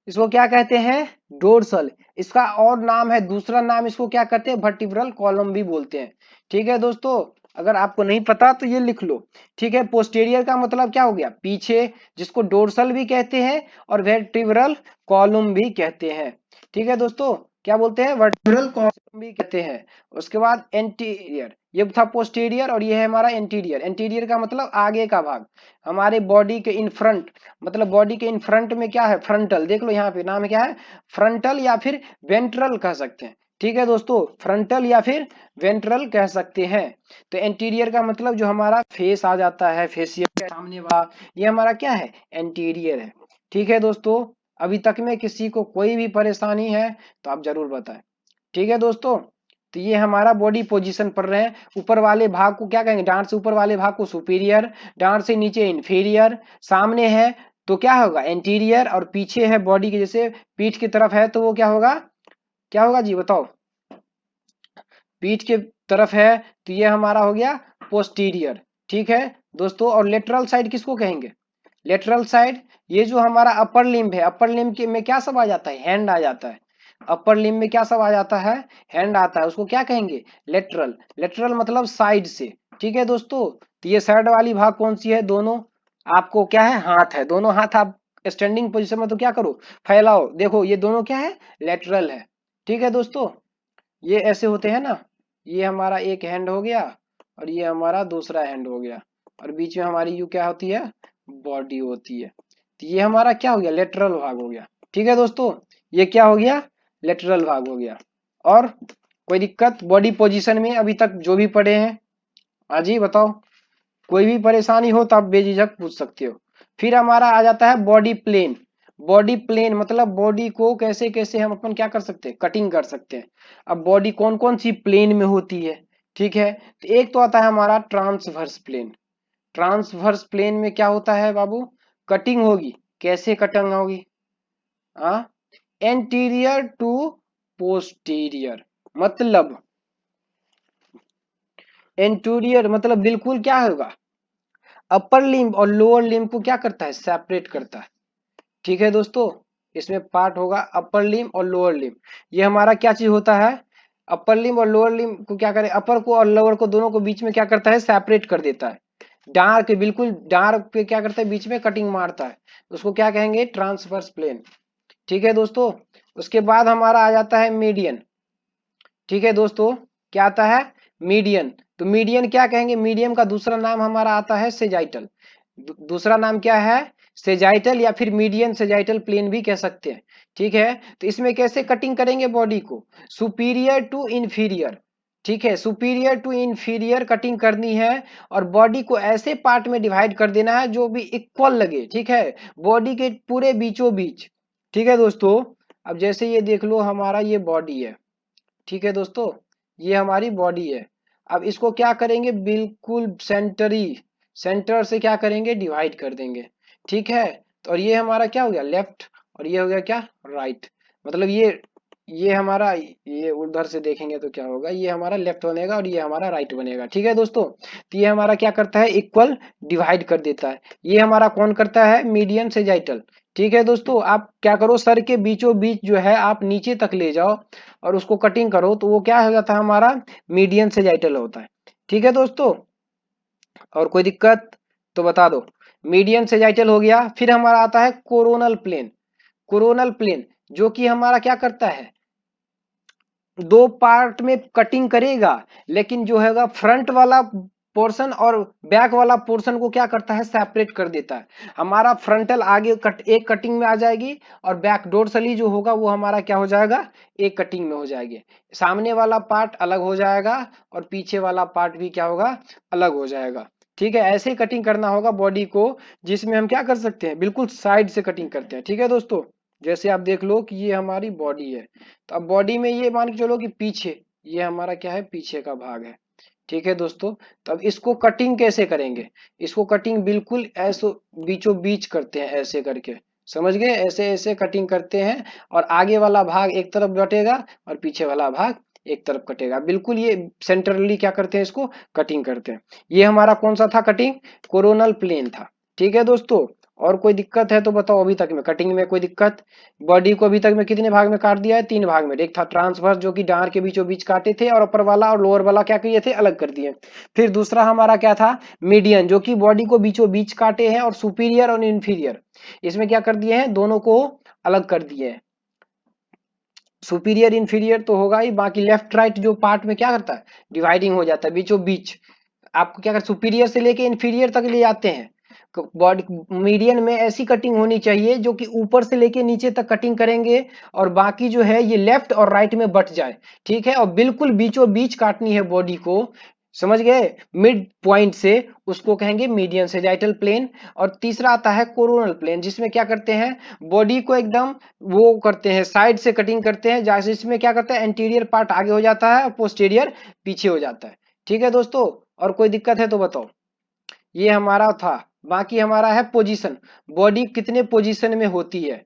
इसको क्या कहते हैं, डोर्सल। इसका और नाम है, दूसरा नाम इसको क्या कहते हैं, वर्टिब्रल कॉलम भी बोलते हैं। ठीक है दोस्तों, अगर आपको नहीं पता तो ये लिख लो। ठीक है, पोस्टीरियर का मतलब क्या हो गया, पीछे, जिसको डोर्सल भी कहते हैं और वर्टिब्रल कॉलम भी कहते हैं। ठीक है दोस्तों, क्या बोलते हैं, वर्टिब्रल कॉलम भी कहते हैं। उसके बाद एंटीरियर, ये था पोस्टीरियर और ये है हमारा एंटीरियर। एंटीरियर का मतलब आगे का भाग, हमारे बॉडी के इन फ्रंट, मतलब बॉडी के इन फ्रंट में क्या है, फ्रंटल, देख लो यहाँ पे नाम क्या है, फ्रंटल या फिर वेंट्रल कह सकते हैं। ठीक है दोस्तों, फ्रंटल या फिर वेंट्रल कह सकते हैं। तो एंटीरियर का मतलब जो हमारा फेस आ जाता है, फेसियल के सामने वाला, ये हमारा क्या है, एंटीरियर है। ठीक है दोस्तों, अभी तक में किसी को कोई भी परेशानी है तो आप जरूर बताएं। ठीक है दोस्तों, तो ये हमारा बॉडी पोजीशन पढ़ रहे हैं। ऊपर वाले भाग को क्या कहेंगे, डांट से ऊपर वाले भाग को सुपीरियर, डांट से नीचे इंफीरियर, सामने है तो क्या होगा, एंटीरियर, और पीछे है बॉडी के, जैसे पीठ की तरफ है तो वो क्या होगा, क्या होगा जी बताओ, पीठ के तरफ है तो ये हमारा हो गया पोस्टीरियर। ठीक है दोस्तों, और लेटरल साइड किसको कहेंगे, लेटरल साइड, ये जो हमारा अपर लिम्ब है, अपर लिम्ब के में क्या सब आ जाता है, हैंड आ जाता है। अपर लिम्ब में क्या सब आ जाता है, हैंड आता है, उसको क्या कहेंगे, लेटरल। लेटरल मतलब साइड से। ठीक है दोस्तों, तो ये साइड वाली भाग कौन सी है, दोनों आपको क्या है, हाथ है, दोनों हाथ आप स्टैंडिंग पोजीशन में तो क्या करो, फैलाओ, देखो ये दोनों क्या है, लेटरल है। ठीक है दोस्तों, ये ऐसे होते हैं ना, ये हमारा एक हैंड हो गया और ये हमारा दूसरा हैंड हो गया, और बीच में हमारी यू क्या होती है, बॉडी होती है। तो ये हमारा क्या हो गया, लेटरल भाग हो गया। ठीक है दोस्तों, ये क्या हो गया, लेटरल भाग हो गया। और कोई दिक्कत बॉडी पोजीशन में अभी तक जो भी पढ़े हैं, हाँ जी बताओ, कोई भी परेशानी हो तो आप बेझिझक पूछ सकते हो। फिर हमारा आ जाता है बॉडी प्लेन। बॉडी प्लेन मतलब बॉडी को कैसे कैसे हम अपन क्या कर सकते हैं, कटिंग कर सकते हैं। अब बॉडी कौन कौन सी प्लेन में होती है, ठीक है, तो एक तो आता है हमारा ट्रांसवर्स प्लेन। ट्रांसवर्स प्लेन में क्या होता है बाबू, कटिंग होगी, कैसे कटिंग होगी, हाँ, एंटीरियर टू पोस्टीरियर, मतलब एंटीरियर मतलब बिल्कुल क्या होगा, अपर लिम्ब और लोअर लिम्ब को क्या करता है, सेपरेट करता है। ठीक है दोस्तों, इसमें पार्ट होगा अपर लिम्ब और लोअर लिम्ब। ये हमारा क्या चीज होता है, अपर लिम्ब और लोअर लिम्ब को क्या करे, अपर को और लोअर को दोनों को बीच में क्या करता है, सेपरेट कर देता है। डार के बिल्कुल डार पे क्या करता है, बीच में कटिंग मारता है, उसको क्या कहेंगे, ट्रांसवर्स प्लेन। ठीक है दोस्तों, उसके बाद हमारा आ जाता है मीडियन। ठीक है दोस्तों, क्या आता है, मीडियन। तो मीडियन क्या कहेंगे, मीडियम का दूसरा नाम हमारा आता है सेजाइटल। दूसरा नाम क्या है, सेजाइटल या फिर मीडियन सेजाइटल प्लेन भी कह सकते हैं। ठीक है, तो इसमें कैसे कटिंग करेंगे बॉडी को, सुपीरियर टू इंफीरियर। ठीक है, सुपीरियर टू इंफीरियर कटिंग करनी है और बॉडी को ऐसे पार्ट में डिवाइड कर देना है जो भी इक्वल लगे। ठीक है, बॉडी के पूरे बीचों बीच। ठीक है दोस्तों, अब जैसे ये देख लो हमारा ये बॉडी है। ठीक है दोस्तों, ये हमारी बॉडी है। अब इसको क्या करेंगे, बिल्कुल सेंटर से क्या करेंगे, डिवाइड कर देंगे। ठीक है, तो और ये हमारा क्या हो गया, लेफ्ट, और ये हो गया क्या, राइट। मतलब ये हमारा, ये उधर से देखेंगे तो क्या होगा, ये हमारा लेफ्ट बनेगा और ये हमारा राइट बनेगा। ठीक है दोस्तों, तो ये हमारा क्या करता है, इक्वल डिवाइड कर देता है। ये हमारा कौन करता है, मीडियन सेजाइटल। ठीक है दोस्तों, आप क्या करो, सर के बीचों बीच जो है आप नीचे तक ले जाओ और उसको कटिंग करो तो वो क्या हो जाता है, हमारा मीडियन सेजाइटल होता है। ठीक है दोस्तों, और कोई दिक्कत तो बता दो। मीडियन सेजाइटल हो गया, फिर हमारा आता है कोरोनल प्लेन। कोरोनल प्लेन जो कि हमारा क्या करता है, दो पार्ट में कटिंग करेगा, लेकिन जो हैगा फ्रंट वाला पोर्शन और बैक वाला पोर्शन को क्या करता है, सेपरेट कर देता है। हमारा फ्रंटल आगे एक कटिंग में आ जाएगी और बैक डोर्सली जो होगा वो हमारा क्या हो जाएगा, एक कटिंग में हो जाएगी। सामने वाला पार्ट अलग हो जाएगा और पीछे वाला पार्ट भी क्या होगा, अलग हो जाएगा। ठीक है, ऐसे ही कटिंग करना होगा बॉडी को, जिसमें हम क्या कर सकते हैं, बिल्कुल साइड से कटिंग करते हैं। ठीक है दोस्तों, जैसे आप देख लो कि ये हमारी बॉडी है, तो अब बॉडी में ये मान के चलो कि पीछे, ये हमारा क्या है, पीछे का भाग है। ठीक है दोस्तों, तो अब इसको कटिंग कैसे करेंगे, इसको कटिंग बिल्कुल ऐसे बीचों बीच करते हैं, ऐसे करके, समझ गए, ऐसे ऐसे कटिंग करते हैं और आगे वाला भाग एक तरफ कटेगा और पीछे वाला भाग एक तरफ कटेगा। बिल्कुल ये सेंट्रली क्या करते हैं, इसको कटिंग करते हैं। ये हमारा कौन सा था, कटिंग कोरोनल प्लेन था। ठीक है दोस्तों, और कोई दिक्कत है तो बताओ, अभी तक में कटिंग में कोई दिक्कत। बॉडी को अभी तक में कितने भाग में काट दिया है, तीन भाग में। एक था ट्रांसवर्स जो कि डांर के बीचों बीच काटे थे, और अपर वाला और लोअर वाला क्या किए थे, अलग कर दिए। फिर दूसरा हमारा क्या था, मीडियन, जो कि बॉडी को बीचों बीच काटे हैं, और सुपीरियर और इंफीरियर इसमें क्या कर दिए हैं, दोनों को अलग कर दिए हैं। सुपीरियर इंफीरियर तो होगा ही, बाकी लेफ्ट राइट जो पार्ट में क्या करता है, डिवाइडिंग हो जाता है बीचों बीच। आपको क्या कर, सुपीरियर से लेके इंफीरियर तक ले जाते हैं। बॉडी मीडियन में ऐसी कटिंग होनी चाहिए जो कि ऊपर से लेके नीचे तक कटिंग करेंगे और बाकी जो है ये लेफ्ट और राइट में बट जाए। ठीक है, और बिल्कुल बीचों बीच काटनी है बॉडी को, समझ गए, मिड पॉइंट से, उसको कहेंगे मीडियन सेजाइटल प्लेन। और तीसरा आता है कोरोनल प्लेन, जिसमें क्या करते हैं, बॉडी को एकदम वो करते हैं, साइड से कटिंग करते हैं, जैसे इसमें क्या करते हैं, एंटीरियर पार्ट आगे हो जाता है और पोस्टीरियर पीछे हो जाता है। ठीक है दोस्तों, और कोई दिक्कत है तो बताओ। ये हमारा था, बाकी हमारा है पोजीशन, बॉडी कितने पोजीशन में होती है।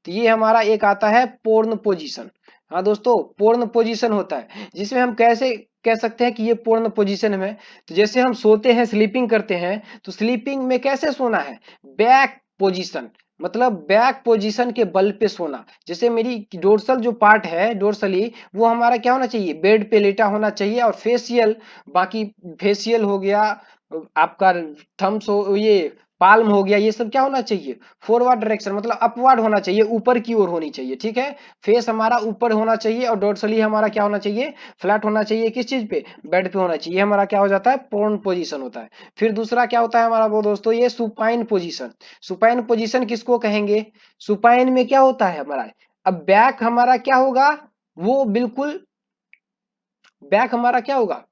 तो ये हमारा एक आता है पूर्ण पोजीशन। हाँ दोस्तों, पूर्ण पोजीशन होता है, जिसमें हम कैसे कह सकते हैं कि ये पूर्ण पोजीशन में, तो जैसे हम सोते हैं, स्लीपिंग करते हैं, तो स्लीपिंग में कैसे सोना है, बैक पोजीशन, मतलब बैक पोजीशन के बल पे सोना। जैसे मेरी डोर्सल जो पार्ट है, डोर्सली, वो हमारा क्या होना चाहिए, बेड पे लेटा होना चाहिए, और फेशियल, बाकी फेशियल हो गया आपका, थम्स हो, ये पाल्म हो गया, ये सब क्या होना चाहिए, फॉरवर्ड डायरेक्शन, मतलब अपवर्ड होना चाहिए, ऊपर की ओर होनी चाहिए। ठीक है, फेस हमारा ऊपर होना चाहिए और डोर्सली हमारा क्या होना चाहिए, फ्लैट होना चाहिए, किस चीज पे, बेड पे होना चाहिए। हमारा क्या हो जाता है, प्रोन पोजीशन होता है। फिर दूसरा क्या होता है हमारा वो दोस्तों, ये सुपाइन पोजीशन। सुपाइन पोजीशन किसको कहेंगे, सुपाइन में क्या होता है हमारा, अब बैक हमारा क्या होगा, वो बिल्कुल बैक हमारा क्या होगा,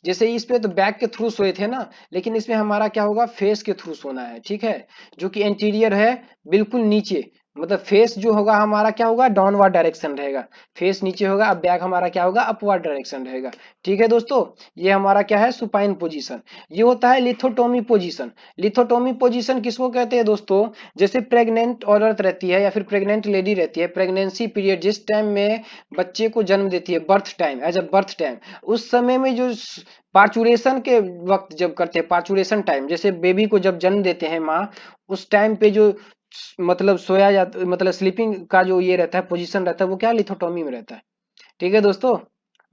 जैसे इस पे तो बैक के थ्रू सोए थे ना, लेकिन इसमें हमारा क्या होगा, फेस के थ्रू सोना है। ठीक है, जो कि एंटीरियर है, बिल्कुल नीचे, मतलब फेस जो होगा हमारा क्या होगा, डाउनवर्ड डायरेक्शन रहेगा, फेस नीचे होगा, अब बैक हमारा क्या होगा, अपवर्ड डायरेक्शन रहेगा। ठीक है दोस्तों, ये हमारा क्या है, सुपाइन पोजीशन। ये होता है लिथोटोमी पोजीशन। लिथोटोमी पोजीशन किसको कहते हैं दोस्तों, जैसे प्रेग्नेंट औरत रहती है या फिर प्रेग्नेंट लेडी रहती है, प्रेगनेंसी पीरियड जिस टाइम में बच्चे को जन्म देती है, birth time, as a birth time, उस समय में जो पार्चुरेशन के वक्त जब करते हैं, पार्चुरेशन टाइम, जैसे बेबी को जब जन्म देते हैं माँ, उस टाइम पे जो मतलब सोया जाता, मतलब स्लीपिंग का जो ये रहता है, पोजीशन रहता है, वो क्या लिथोटोमी में रहता है। ठीक है दोस्तों,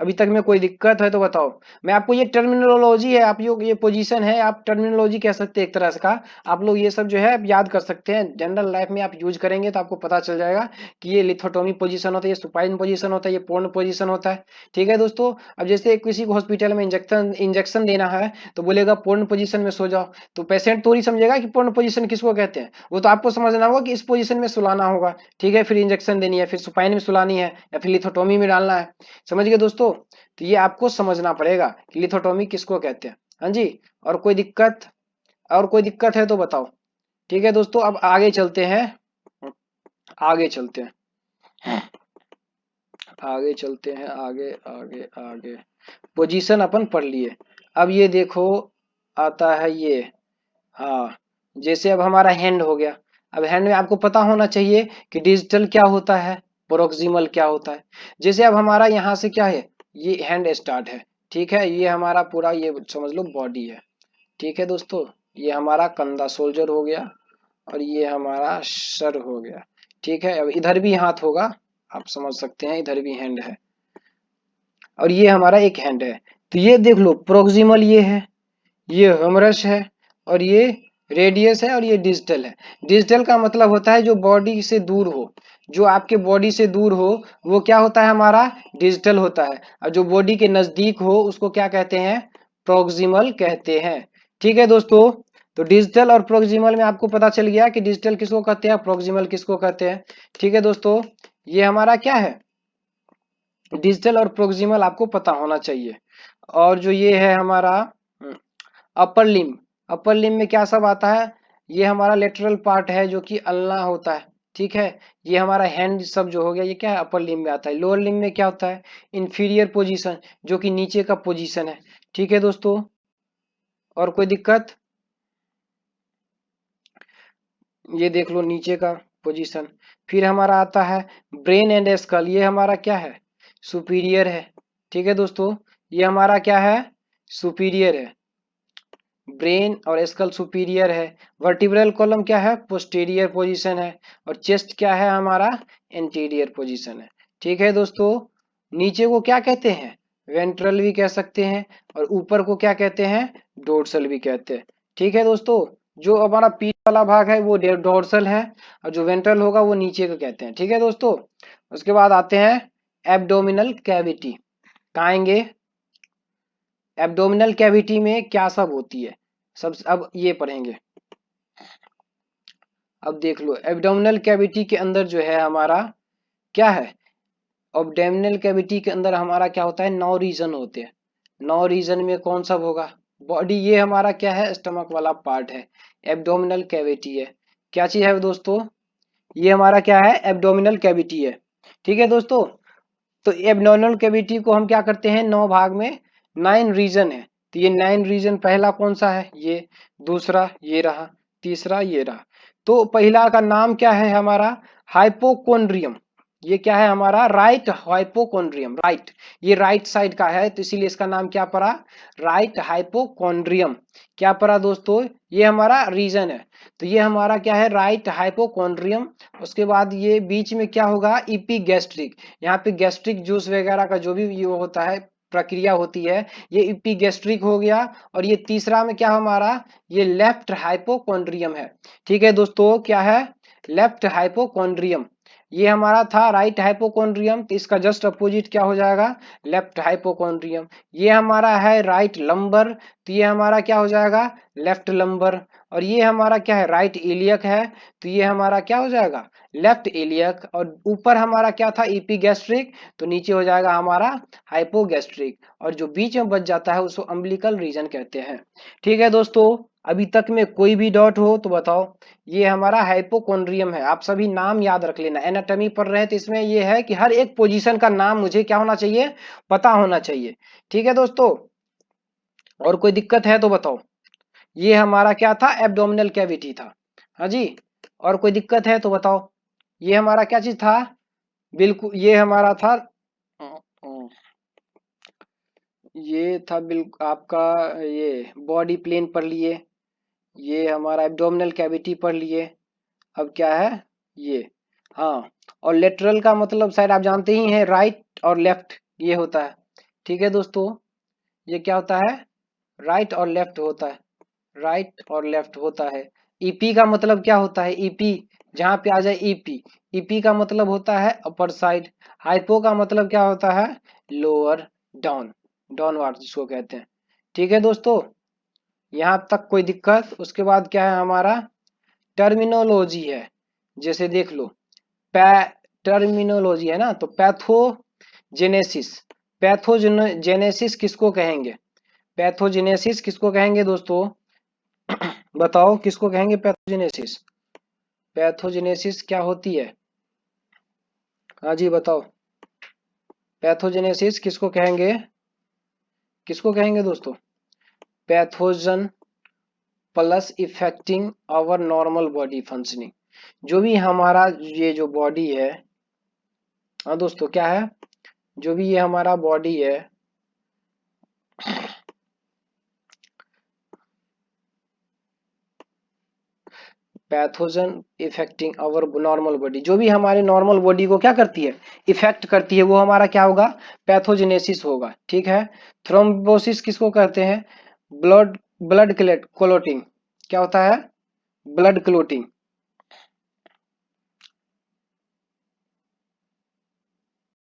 अभी तक में कोई दिक्कत है तो बताओ। मैं आपको ये टर्मिनोलॉजी है, आप ये पोजीशन है, आप टर्मिनोलॉजी कह सकते हैं एक तरह से का। आप लोग ये सब जो है आप याद कर सकते हैं, जनरल लाइफ में आप यूज करेंगे तो आपको पता चल जाएगा कि ये लिथोटोमी पोजीशन होता है, ये सुपाइन पोजीशन होता है, ये पोर्न पोजीशन होता है। ठीक है दोस्तों। अब जैसे किसी को हॉस्पिटल में इंजेक्शन देना है तो बोलेगा पोर्न पोजीशन में सो जाओ, तो पेशेंट थोड़ी समझेगा कि पोर्न पोजीशन किसको कहते हैं, वो तो आपको समझना होगा कि इस पोजीशन में सुलाना होगा। ठीक है, फिर इंजेक्शन देनी है, फिर सुपाइन में सुलानी है, या फिर लिथोटोमी में डालना है। समझ गए दोस्तों। तो ये आपको समझना पड़ेगा कि लिथोटोमी किसको कहते हैं। हाँ जी। और कोई दिक्कत, और कोई दिक्कत है तो बताओ। ठीक है दोस्तों, अब आगे चलते हैं, आगे चलते हैं, आगे चलते हैं, आगे आगे आगे। पोजीशन अपन पढ़ लिए। अब ये देखो आता है ये, हाँ, जैसे अब हमारा हैंड हो गया। अब हैंड में आपको पता होना चाहिए कि डिजिटल क्या होता है, प्रोक्सिमल क्या होता है। जैसे अब हमारा यहाँ से क्या है, ये हैंड स्टार्ट है। ठीक है, ये हमारा पूरा ये समझ लो बॉडी है। ठीक है दोस्तों, ये हमारा कंधा सोल्जर हो गया, और ये हमारा सर हो गया। ठीक है, अब इधर भी हाथ होगा, आप समझ सकते हैं, इधर भी हैंड है, और ये हमारा एक हैंड है। तो ये देख लो प्रोक्सिमल ये है, ये ह्यूमरस है, और ये रेडियस है, और ये डिजिटल है। डिजिटल का मतलब होता है जो बॉडी से दूर हो, जो आपके बॉडी से दूर हो वो क्या होता है, हमारा डिजिटल होता है। और जो बॉडी के नजदीक हो उसको क्या कहते हैं, प्रोक्सिमल कहते हैं। ठीक है दोस्तों। तो डिजिटल और प्रोक्सिमल में आपको पता चल गया कि डिजिटल किसको कहते हैं, प्रोक्सिमल किसको कहते हैं। ठीक है दोस्तों, ये हमारा क्या है, डिजिटल और प्रोक्सिमल आपको पता होना चाहिए। और जो ये है हमारा अपर लिम, अपर लिम में क्या सब आता है, ये हमारा लेटरल पार्ट है जो कि अल्ना होता है। ठीक है, ये हमारा हैंड सब जो हो गया ये क्या है, अपर लिम में आता है। लोअर लिम में क्या होता है, इंफीरियर पोजीशन, जो कि नीचे का पोजीशन है। ठीक है दोस्तों, और कोई दिक्कत, ये देख लो नीचे का पोजीशन। फिर हमारा आता है ब्रेन एंड स्कल, ये हमारा क्या है, सुपीरियर है। ठीक है दोस्तों, ये हमारा क्या है, सुपीरियर है। ब्रेन और स्कल सुपीरियर है। वर्टिब्रल कॉलम क्या है, पोस्टीरियर पोजीशन है। और चेस्ट क्या है हमारा, एंटीरियर पोजीशन है। ठीक है दोस्तों, नीचे को क्या कहते हैं, वेंट्रल भी कह सकते हैं, और ऊपर को क्या कहते हैं, डोर्सल भी कहते हैं। ठीक है दोस्तों, जो हमारा पीठ वाला भाग है वो डोर्सल है, और जो वेंट्रल होगा वो नीचे का कहते हैं। ठीक है दोस्तों, उसके बाद आते हैं एब्डोमिनल कैविटी। कहाँ आएंगे, एब्डोमिनल कैविटी में क्या सब होती है, सब अब ये पढ़ेंगे। अब देख लो एब्डोमिनल कैविटी के अंदर जो है हमारा क्या है, एब्डोमिनल कैविटी के अंदर हमारा क्या होता है, 9 रीजन होते हैं। 9 रीजन में कौन सा होगा, बॉडी, ये हमारा क्या है, स्टमक वाला पार्ट है, एब्डोमिनल कैविटी है। क्या चीज है दोस्तों, ये हमारा क्या है, एब्डोमिनल कैविटी है। ठीक है दोस्तों। तो एब्डोमिनल कैविटी को हम क्या करते हैं, 9 भाग में, 9 रीजन है। तो ये 9 रीजन, पहला कौन सा है, ये, दूसरा ये रहा, तीसरा ये रहा। तो पहला का नाम क्या है हमारा, हाइपोकोन्ड्रियम। ये क्या है हमारा, राइट हाइपोकोन्ड्रियम, राइट, ये राइट साइड का है तो इसीलिए इसका नाम क्या पड़ा, राइट हाइपोकोन्ड्रियम। क्या पड़ा दोस्तों, ये हमारा रीजन है। तो ये हमारा क्या है, राइट हाइपोकोन्ड्रियम। उसके बाद ये बीच में क्या होगा, इपीगैस्ट्रिक, यहाँ पे गैस्ट्रिक जूस वगैरह का जो भी ये होता है, प्रक्रिया होती है, ये इपीगैस्ट्रिक हो गया। और ये तीसरा में क्या हमारा, ये लेफ्ट हाइपोकोन्ड्रियम है। ठीक है दोस्तों, क्या है, लेफ्ट हाइपोकोन्ड्रियम। ये हमारा था राइट हाइपोकोन्ड्रियम, तो इसका जस्ट अपोजिट क्या हो जाएगा, लेफ्ट हाइपोकोन्ड्रियम। ये हमारा है राइट लंबर, तो ये हमारा क्या हो जाएगा, लेफ्ट लंबर। और ये हमारा क्या है, राइट इलियक है, तो ये हमारा क्या हो जाएगा, लेफ्ट इलियक। और ऊपर हमारा क्या था, इपीगैस्ट्रिक, तो नीचे हो जाएगा हमारा हाइपोगैस्ट्रिक। और जो बीच में बच जाता है उसको अम्बिलिकल रीजन कहते हैं। ठीक है दोस्तों, अभी तक में कोई भी डॉट हो तो बताओ। ये हमारा हाइपोकोन्ड्रियम है, आप सभी नाम याद रख लेना, एनाटॉमी पढ़ रहे हैं तो इसमें ये है कि हर एक पोजीशन का नाम मुझे क्या होना चाहिए, पता होना चाहिए। ठीक है दोस्तों, और कोई दिक्कत है तो बताओ। ये हमारा क्या था, एब्डोमिनल कैविटी था। हाँ जी, और कोई दिक्कत है तो बताओ। ये हमारा क्या चीज था, बिल्कुल ये हमारा था, ये था बिल्कुल आपका, ये बॉडी प्लेन पढ़ लिए, ये हमारा एब्डोमिनल कैविटी पढ़ लिए। अब क्या है, ये, हाँ, और लेटरल का मतलब शायद आप जानते ही हैं, राइट और लेफ्ट ये होता है। ठीक है दोस्तों, ये क्या होता है, राइट और लेफ्ट होता है, राइट और लेफ्ट होता है। ईपी का मतलब क्या होता है, ईपी जहां पे आ जाए ईपी, ईपी का मतलब होता है अपर साइड, हाइपो का मतलब क्या होता है, लोअर डाउन, डाउनवर्ड जिसको कहते हैं। ठीक है दोस्तों, यहां तक कोई दिक्कत? उसके बाद क्या है हमारा, टर्मिनोलॉजी है। जैसे देख लो, टर्मिनोलॉजी है ना, तो पैथोजेनेसिस, पैथोजेनेसिस किसको कहेंगे, पैथोजेनेसिस किसको कहेंगे दोस्तों, बताओ किसको कहेंगे पैथोजेनेसिस, पैथोजेनेसिस क्या होती है, हाँ जी बताओ, पैथोजेनेसिस किसको कहेंगे दोस्तों, pathogen plus affecting our normal body functioning, जो भी हमारा ये जो बॉडी है, हाँ दोस्तों क्या है, जो भी ये हमारा बॉडी है, pathogen affecting our normal body, जो भी हमारे नॉर्मल बॉडी को क्या करती है, इफेक्ट करती है, वो हमारा क्या होगा, पैथोजेनेसिस होगा। ठीक है, थ्रोम्बोसिस किसको कहते हैं, ब्लड ब्लड क्लॉटिंग, क्या होता है, ब्लड क्लोटिंग,